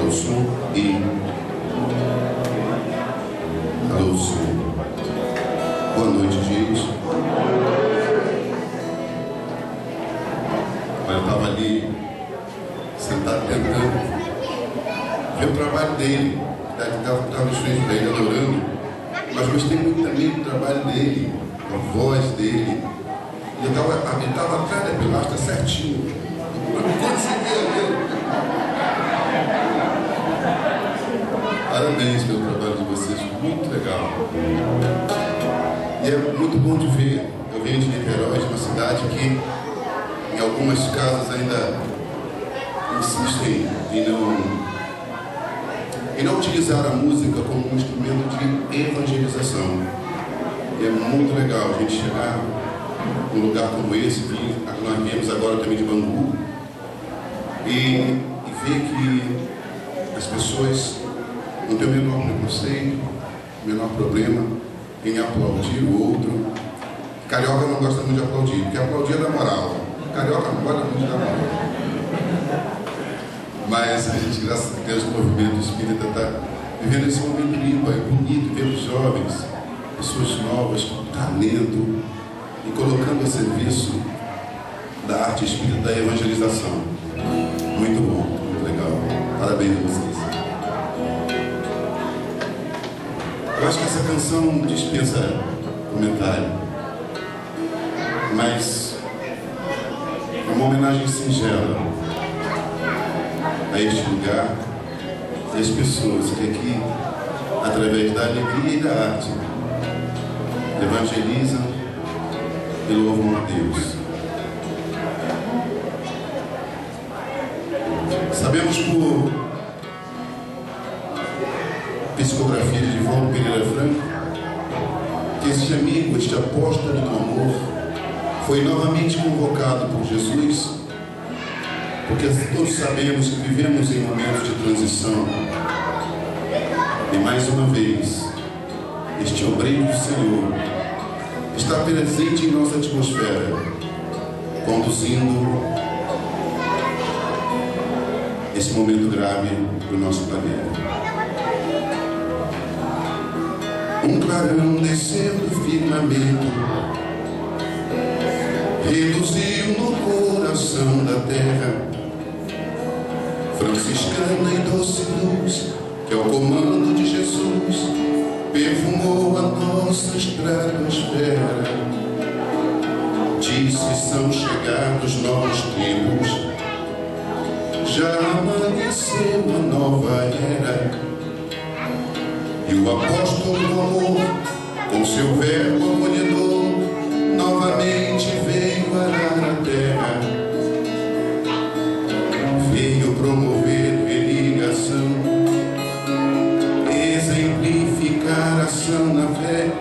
o som e... Alô, som. Boa noite, gente. Eu estava ali, sentado tentando ver o trabalho dele. Estava nos frente para ele, adorando. Mas gostei muito também do trabalho dele, a voz dele. E ele estava atrás da pilastra certinho. Eu não conseguia ver. Parabéns pelo trabalho de vocês, muito legal. E é muito bom de ver. Eu venho de Niterói, de uma cidade que em algumas casas ainda insistem em não utilizar a música como um instrumento de evangelização. E é muito legal a gente chegar num lugar como esse, nós viemos agora também de Bangu, e ver que as pessoas não têm o menor preconceito, o menor problema em aplaudir o outro. Carioca não gosta muito de aplaudir, porque aplaudir é da moral. Carioca não gosta muito da moral. Mas a gente, graças a Deus, o movimento espírita está vivendo esse momento limpo, é bonito ver os jovens, pessoas novas, com talento, e colocando a serviço da arte espírita da evangelização. Muito bom, muito legal. Parabéns a vocês. Eu acho que essa canção dispensa comentário, mas é uma homenagem singela a este lugar e as pessoas que aqui, através da alegria e da arte, evangelizam e louvam a Deus. Sabemos por psicografia de Valdo Pereira Franco que este amigo, este apóstolo do amor, foi novamente convocado por Jesus, porque todos sabemos que vivemos em momentos de transição, e mais uma vez este obreiro do Senhor está presente em nossa atmosfera, conduzindo esse momento grave do nosso planeta. Um clarão desceu do firmamento, reluziu no coração da terra, franciscana e doce luz, que ao comando de Jesus perfumou a nossa estratosfera. Disse: são chegados novos tempos, já amanheceu a nova era. E o apóstolo do amor, com seu verbo acolhedor, novamente veio arar a terra. Veio promover religação, exemplificar ação na fé.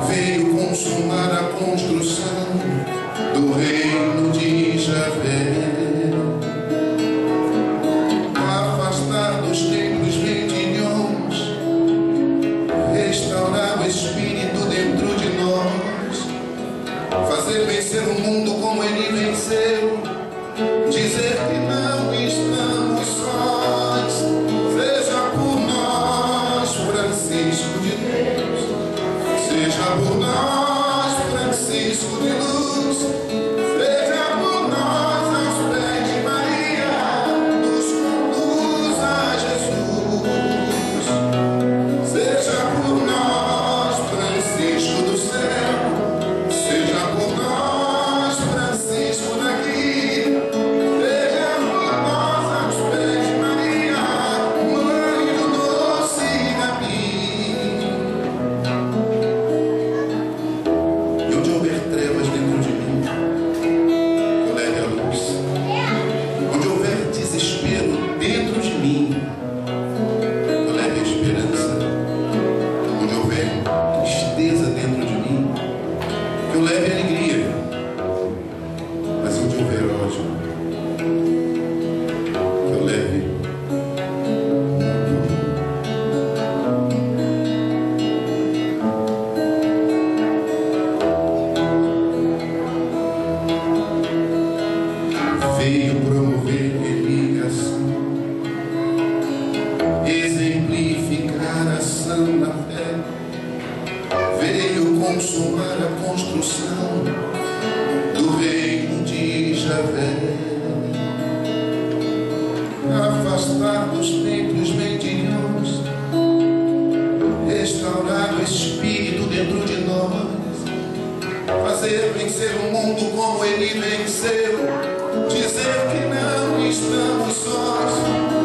Veio consumar a construção do reino de Javé. Afastar dos templos vendilhões, restaurar o espírito de consumar a construção do reino de Javé, afastar dos templos mentirosos, restaurar o Espírito dentro de nós, fazer vencer o mundo como ele venceu, dizer que não estamos sós.